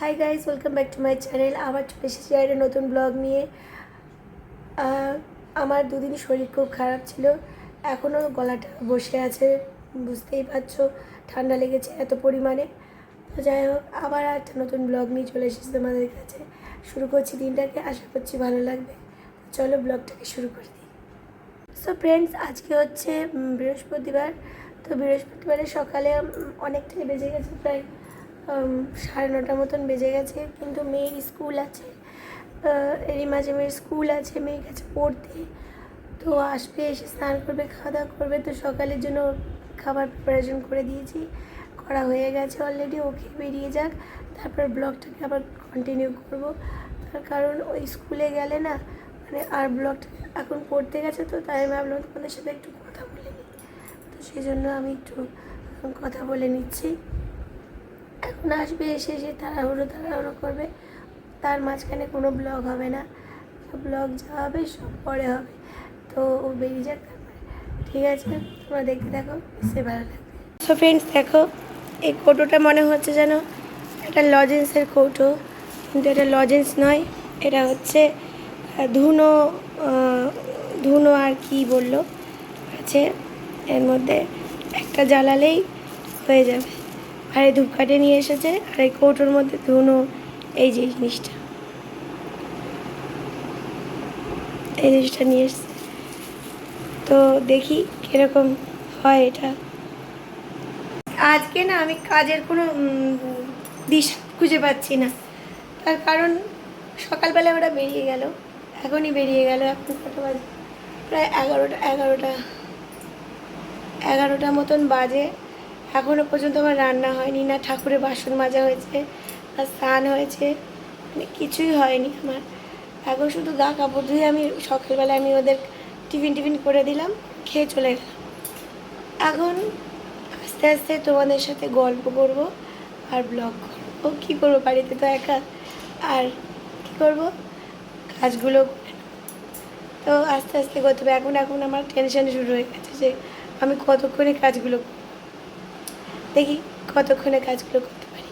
Hi guys, welcome back to my channel. আবার চলে এসেছি একটা নতুন ব্লগ নিয়ে। আমার দুদিনই শরীর খুব খারাপ ছিল, এখনও গলাটা বসে আছে, বুঝতেই পারছো ঠান্ডা লেগেছে এত পরিমাণে। তো যাই হোক, আবার একটা নতুন ব্লগ নিয়ে চলে এসেছি তোমাদের কাছে। শুরু করছি দিনটাকে, আশা করছি ভালো লাগবে। চলো ব্লগটাকে শুরু করে দিই। সো ফ্রেন্ডস, আজকে হচ্ছে বৃহস্পতিবার। তো বৃহস্পতিবারের সকালে অনেকটাই বেজে গেছে, প্রায় 9:30 মতন বেজে গেছে। কিন্তু মেয়ের স্কুল আছে, এরই মাঝে মেয়ের স্কুল আছে, মেয়ে গেছে পড়তে। তো আসবে, এসে স্নান করবে, খাওয়া দাওয়া করবে। তো সকালের জন্য খাবার প্রিপারেশন করে দিয়েছি, করা হয়ে গেছে অলরেডি। ওকে বেরিয়ে যাক, তারপর ব্লগটাকে আবার কন্টিনিউ করব। তার কারণ ওই স্কুলে গেলে না, মানে আর ব্লগটা এখন পড়তে গেছে, তো তাই আমি ভাবলাম তোমাদের সাথে একটু কথা বলে নিই। তো সেই জন্য আমি একটু কথা বলে নিচ্ছি। এখন আসবে, এসে তাড়াহুড়ো করবে, তার মাঝখানে কোনো ব্লগ হবে না। ব্লগ যা হবে সব পরে হবে। তো ও বেরিয়ে যাক, তারপরে ঠিক আছে, তোমরা দেখতে থাকো, সে ভালো লাগবে। সো ফ্রেন্ডস দেখো, এই কৌটোটা মনে হচ্ছে যেন একটা লজেন্সের কৌটো, কিন্তু এটা লজেন্স নয়, এটা হচ্ছে ধুনো। ধুনো আর কি বললো আছে, এর মধ্যে একটা জ্বালালেই হয়ে যাবে। আর এই ধূপকাঠি নিয়ে এসেছে, আর এই কৌটোর মধ্যে ধুনো, এই যে জিনিসটা নিয়ে এসছে। তো দেখি কীরকম হয় এটা। আজকে না আমি কাজের কোনো দিশা খুঁজে পাচ্ছি না, তার কারণ সকালবেলা ওরা বেরিয়ে গেল, এখনই বেরিয়ে গেল। এখন কত বাজে? প্রায় এগারোটা মতন বাজে। এখনও পর্যন্ত আমার রান্না হয়নি, না ঠাকুরের বাসন মাজা হয়েছে, না স্নান হয়েছে, মানে কিছুই হয়নি আমার। এখন শুধু গা কাপড় ধুয়ে আমি সকালবেলা ওদের টিফিন করে দিলাম, খেয়ে চলে গেলাম। এখন আস্তে আস্তে তোমাদের সাথে গল্প করব আর ব্লগ করবো। কী করবো, বাড়িতে তো একা, আর কী করবো, কাজগুলো করে। তো আস্তে আস্তে করতে হবে। এখন আমার টেনশন শুরু হয়ে গেছে যে আমি কতক্ষণে কাজগুলো করব। দেখি কতক্ষণে কাজগুলো করতে পারি।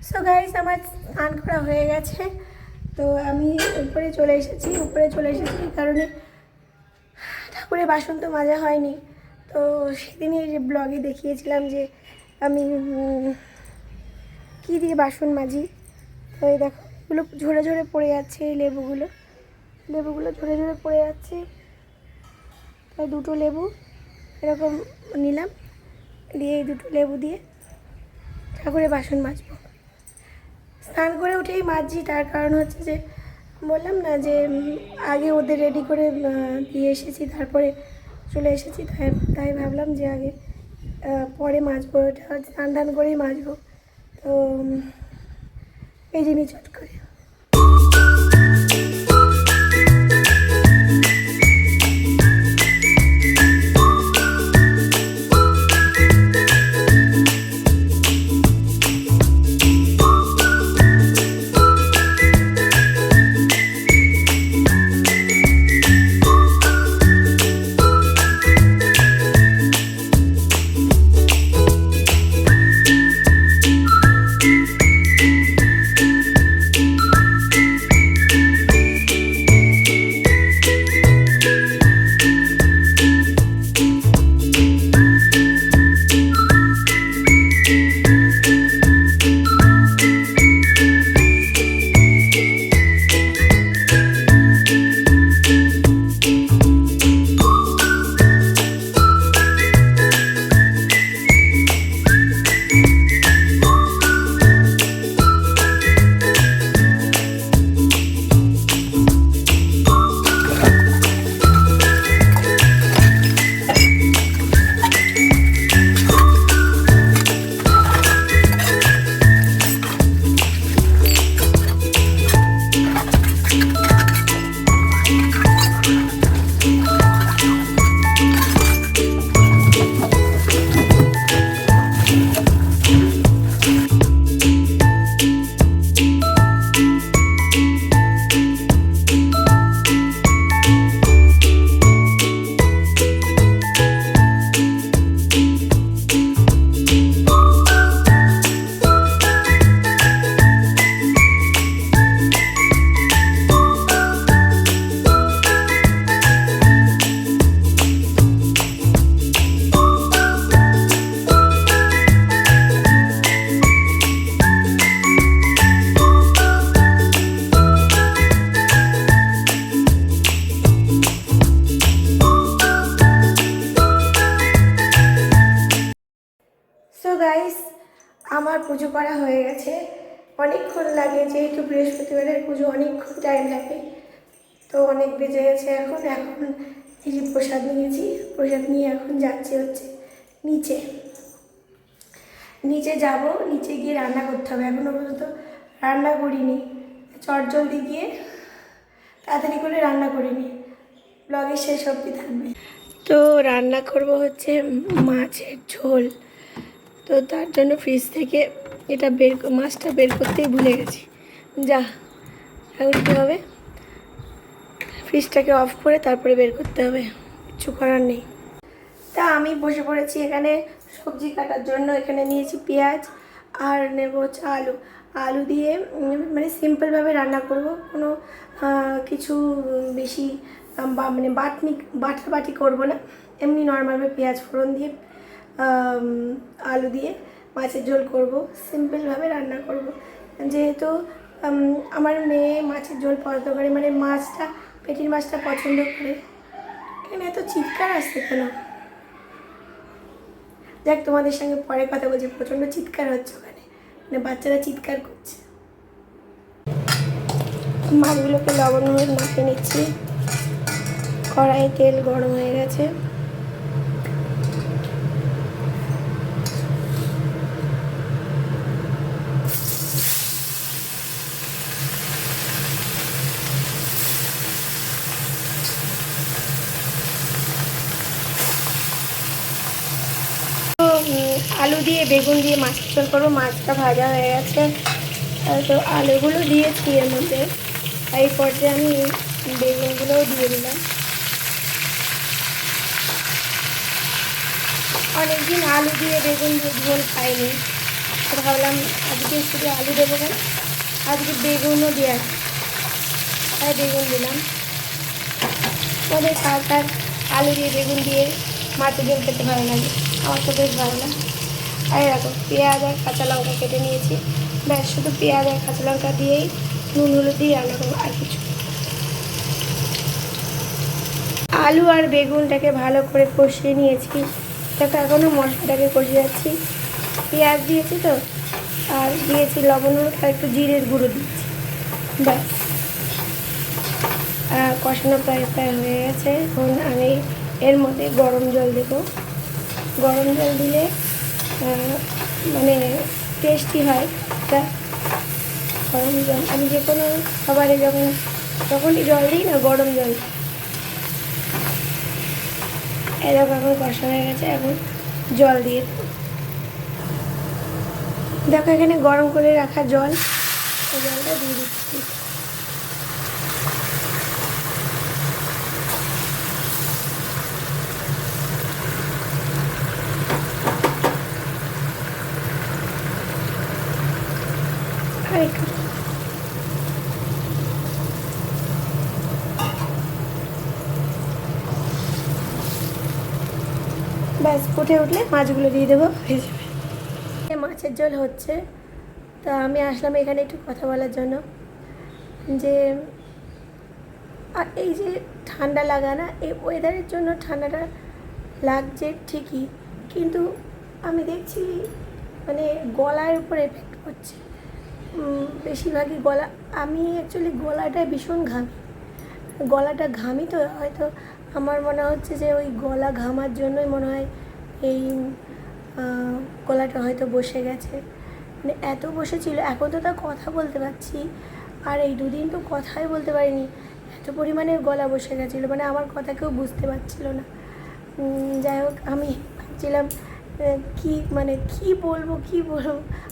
সো গাইস, আমার স্নান করা হয়ে গেছে। তো আমি উপরে চলে এসেছি এই কারণে ঠাকুরের বাসন তো মাজা হয়নি। তো সেদিনই যে ব্লগে দেখিয়েছিলাম যে আমি কী দিয়ে বাসন মাজি। তো এই দেখো, এগুলো ঝরে ঝরে পড়ে যাচ্ছে, এই লেবুগুলো ঝরে ঝরে পড়ে যাচ্ছে। তো 2টো লেবু এরকম নিলাম, দিয়ে এই 2টো লেবু দিয়ে ঠাকুরের বাসন মাজবো। স্নান করে উঠেই মাজছি, তার কারণ হচ্ছে যে বললাম না যে আগে ওদের রেডি করে দিয়ে এসেছি, তারপরে চলে এসেছি। তাই ভাবলাম যে আগে পরে মাজবো, এটা স্নান করেই মাজবো। তো এই জিনিস চট করে সো গাইস, আমার পুজো করা হয়ে গেছে। অনেকক্ষণ লাগে, যেহেতু বৃহস্পতিবারের পুজো অনেকক্ষণ টাইম লাগে, তো অনেক বেজে গেছে। এখন এই যে প্রসাদ নিয়েছি, প্রসাদ নিয়ে এখন যাচ্ছি হচ্ছে নিচে নিচে যাব। নিচে গিয়ে রান্না করতে হবে। এখনও পর্যন্ত রান্না করিনি, চটজলদি গিয়ে তাড়াতাড়ি করে রান্না করিনি। ব্লগের শেষ অবধি থাকবে। তো রান্না করব হচ্ছে মাছের ঝোল। তো তার জন্য ফ্রিজ থেকে মাছটা বের করতেই ভুলে গেছি। যা, এখন কী হবে, ফ্রিজটাকে অফ করে তারপরে বের করতে হবে, কিছু করার নেই। তা আমি বসে পড়েছি এখানে সবজি কাটার জন্য। এখানে নিয়েছি পেঁয়াজ আর নেব হচ্ছে আলু দিয়ে মানে সিম্পলভাবে রান্না করব। কোনো কিছু বেশি মানে বাটাবাটি করব না। এমনি নর্মালভাবে পেঁয়াজ ফোড়ন দিয়ে আলু দিয়ে মাছের ঝোল করব, সিম্পলভাবে রান্না করব। যেহেতু আমার মেয়ে মাছের ঝোল পছন্দ করে, মানে পেটির মাছটা পছন্দ করে। এখানে এত চিৎকার আসছে কেন? দেখ, তোমাদের সঙ্গে পরে কথা বলছি। প্রচণ্ড চিৎকার হচ্ছে ওখানে, মানে বাচ্চারা চিৎকার করছে। মাছগুলোকে লবণ হলুদ মাখিয়ে নিচ্ছি। কড়াই তেল গরম হয়ে গেছে। আলু দিয়ে বেগুন দিয়ে মাছ ঝোল করবো। মাছটা ভাজা হয়ে গেছে, তো আলুগুলো দিয়েছি এর মধ্যে। এই পর্যায়ে আমি বেগুনগুলোও দিয়ে দিলাম। অনেকদিন আলু দিয়ে বেগুন ঝোল খাইনি, তো ভাবলাম আজকে শুধু আলু দেবো কেন, আজকে বেগুনও দিয়ে আছে, তাই বেগুন দিলাম। ওদের কার আলু দিয়ে বেগুন দিয়ে মাছের ঝোল খেতে ভালো লাগে, আমার তো বেশ ভালো লাগে। আর এরকম পেঁয়াজ আর কাঁচা লঙ্কা কেটে নিয়েছি, ব্যাস শুধু পেঁয়াজ আর কাঁচা লঙ্কা দিয়েই নুন হলুদ দিয়ে রান্না করবো, আর কিছু। আলু আর বেগুনটাকে ভালো করে কষিয়ে নিয়েছি। দেখো এখনও মশলাটাকে কষিয়ে যাচ্ছি। পেঁয়াজ দিয়েছি তো, আর দিয়েছি লবণ হলুদ আর একটু জিরের গুঁড়ো দিচ্ছি, ব্যাস। কষানো প্রায় হয়ে গেছে। এখন আমি এর মধ্যে গরম জল দেব। গরম জল দিলে মানে টেস্টি হয় এটা। গরম জল আমি যে কোনো খাবারে যখনই জল দিই না, গরম জল। এরকম এখন কষা হয়ে গেছে, এখন জল দিয়ে দেবো। দেখো এখানে গরম করে রাখা জল, এই জলটা দিয়ে দিচ্ছি। ব্যাস, ফুটে উঠলে মাছগুলো দিয়ে দেবো, হয়ে যাবে। মাছের ঝোল হচ্ছে, তা আমি আসলাম এখানে একটু কথা বলার জন্য। যে এই যে ঠান্ডা লাগা না, এই ওয়েদারের জন্য ঠান্ডাটা লাগছে ঠিকই, কিন্তু আমি দেখছি মানে গলার উপর এফেক্ট করছে বেশিরভাগই। আমি অ্যাকচুয়ালি গলাটায় ভীষণ ঘামি তো, হয়তো আমার মনে হচ্ছে যে ওই গলা ঘামার জন্যই মনে হয় এই গলাটা হয়তো বসে গেছে। মানে এত বসেছিল, এখন তো তা কথা বলতে পারছি, আর এই দুদিন তো কথাই বলতে পারিনি, এত পরিমাণে গলা বসে গেছিলো, মানে আমার কথা কেউ বুঝতে পারছিল না। যাই হোক, আমি ভাবছিলাম কি বলবো,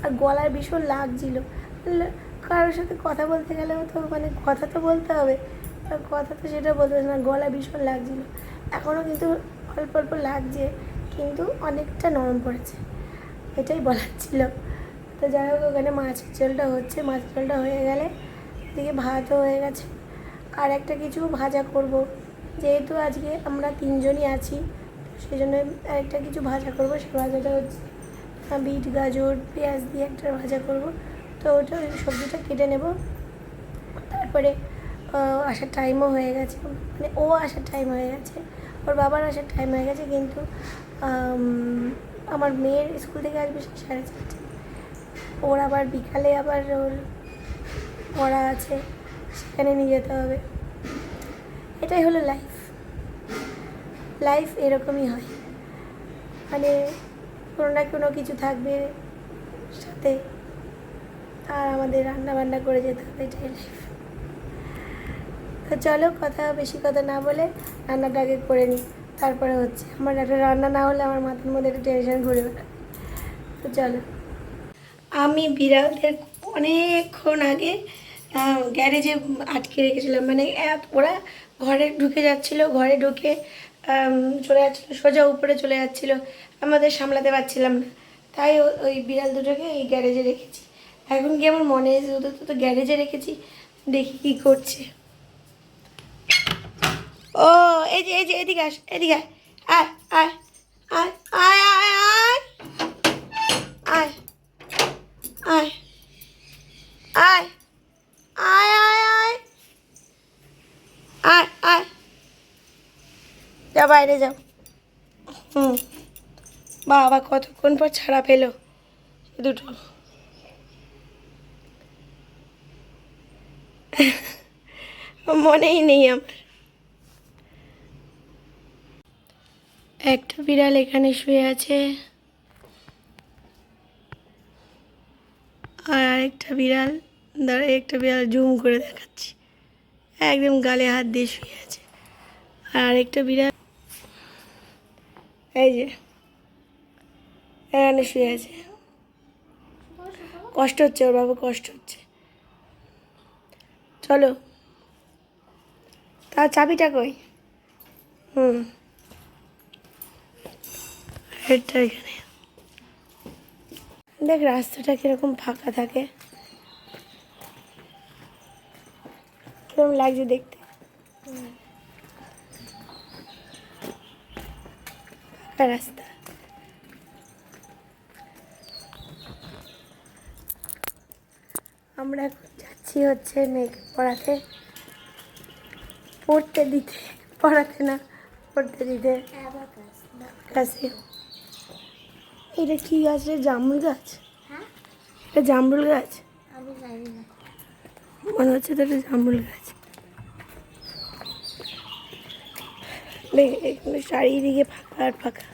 আর গলার ভীষণ লাগছিল। কারোর সাথে কথা বলতে গেলেও তো মানে কথা তো বলতে হবে, কথা তো সেটা বলতে পারছি না, গলা ভীষণ লাগছিল। এখনও কিন্তু অল্প অল্প লাগছে, কিন্তু অনেকটা নরম পড়েছে, এটাই বলার ছিল। তো যাই হোক, ওখানে মাছের ঝোলটা হচ্ছে। মাছের ঝোলটা হয়ে গেলে এদিকে ভাতও হয়ে গেছে, আর একটা কিছু ভাজা করব। যেহেতু আজকে আমরা 3 জনই আছি, সেই জন্য আরেকটা কিছু ভাজা করব। সে ভাজাটা হচ্ছে বিট গাজর পেঁয়াজ দিয়ে একটা ভাজা করব। তো ওটা সবজিটা কেটে নেব। তারপরে আসার টাইমও হয়ে গেছে, মানে ও আসার টাইম হয়ে গেছে, ওর বাবার আসার টাইম হয়ে গেছে, কিন্তু আমার মেয়ের স্কুল থেকে আসবে 4:30। ওর আবার বিকালে আবার ওর পড়া আছে, সেখানে নিয়ে যেতে হবে। এটাই হলো লাইফ। লাইফ এরকমই হয়, মানে কোনো না কোনো কিছু থাকবে সাথে, আর আমাদের রান্না বান্না করে যেতে হবে, এটাই লাইফ। তো চলো বেশি কথা না বলে রান্নাটা আগে করে নিই, তারপরে হচ্ছে। আমার একটা রান্না না হলে আমার মাথার মধ্যে একটা টেনশন ঘুরে বেড়ায়। তো চলো, আমি বিড়ালদের অনেকক্ষণ আগে গ্যারেজে আটকে রেখেছিলাম, মানে ওরা ঘরে ঢুকে যাচ্ছিলো, ঘরে ঢুকে চলে যাচ্ছিলো, সোজা উপরে চলে যাচ্ছিলো, আমাদের সামলাতে পারছিলাম না, তাই ওই বিড়াল দুটোকে এই গ্যারেজে রেখেছি। এখন কি আমার মনে হয়েছে ওদের তো গ্যারেজে রেখেছি, দেখি কী করছে। ও এই যে এদিকে আস, এদিকে আয় আয় আয় আয় আয় আয় আয় আয় আয় আয় আয় আয় আয়, যাও বাইরে যাও। বাবা কতক্ষণ পর ছাড়া পেলো দুটো। মনেই নেই আমার। একটা বিড়াল এখানে শুয়ে আছে, আর আরেকটা বিড়াল, একটা বিড়াল জুম করে দেখাচ্ছি, একদম গালে হাত দিয়ে শুয়ে আছে। আর আরেকটা বিড়াল এই যে এখানে শুয়ে আছে, কষ্ট হচ্ছে ওর, বাবা কষ্ট হচ্ছে। চলো, তার চাবিটা কই? এটা এখানে দেখ, রাস্তাটা কিরকম ফাঁকা থাকে, কিরকম লাগছে দেখতে, ফাঁকা রাস্তা। আমরা এখন যাচ্ছি হচ্ছে মেয়েকে পড়াতে, পড়তে দিতে, পড়াতে না পড়তে দিতে। কাছে এটা কি গাছ রে? জামরুল গাছ? এটা জামরুল গাছ মনে হচ্ছে তো, এটা জামরুল গাছ। এখানে চারিদিকে ফাঁকা আর ফাঁকা।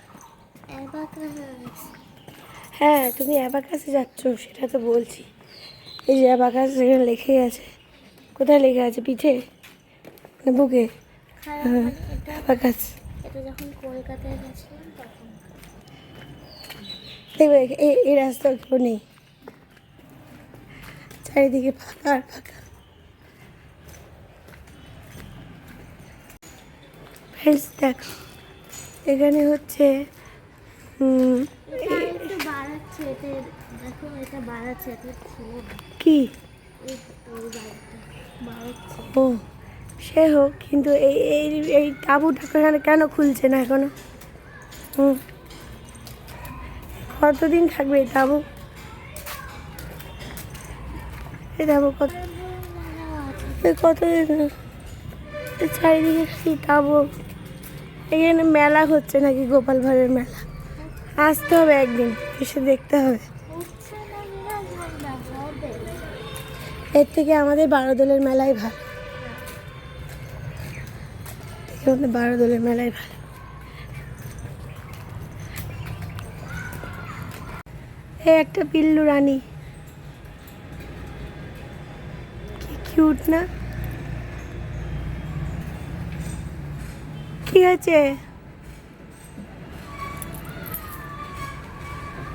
হ্যাঁ, তুমি অ্যাবাকাসে যাচ্ছ সেটা তো বলছি। এই যে অ্যাবাকাস এখানে লেখে আছে, কোথায় লেখা আছে? পিঠে না বুকে? হ্যাঁ, অ্যাবাকাস। এটা যখন কলকাতায় গেছিলাম তখন দেখবে এই রাস্তা কেউ নেই, চারিদিকে ফাঁকা আর ফাঁকা। ফ্রেন্ডস দেখো, এখানে হচ্ছে একটু বাড়াচ্ছে, এটা দেখো, এটা বাড়াচ্ছে, এটা ছিল কি বাড়াচ্ছে। ও সে হোক, কিন্তু এই এই এই তাঁবুটা কেন খুলছে না এখনো? কতদিন থাকবে এই তাঁবু? এই তাঁবু কতদিন? চারিদিকে কি তাঁবু? এখানে মেলা হচ্ছে নাকি, গোপাল ভাঁড়ের মেলা। আসতে হবে একদিন, এসে দেখতে হবে। এর থেকে আমাদের বারোদোলের মেলাই ভালো, বারোদোলের মেলাই ভালো। এই একটা পিল্লু রানী, কি কিউট না? কি হয়েছে?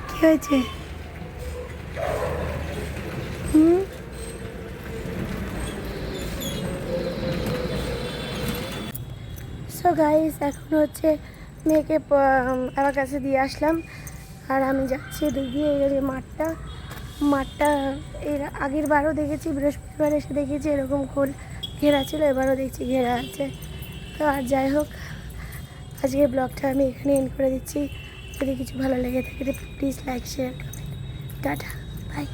কি হয়েছে? সো গাইস, এখন হচ্ছে মেয়েকে আমার কাছে দিয়ে আসলাম, আর আমি যাচ্ছি দেখি এই মাঠটা এর আগের বারও দেখেছি, বৃহস্পতিবার এসে দেখেছি এরকম খোল ঘেরা ছিল, এবারও দেখছি ঘেরা আছে। তো আর যাই হোক, আজকের ব্লগটা আমি এখানে এন্ড করে দিচ্ছি। যদি কিছু ভালো লেগে থাকে please like, share, comment. Ta ta, by.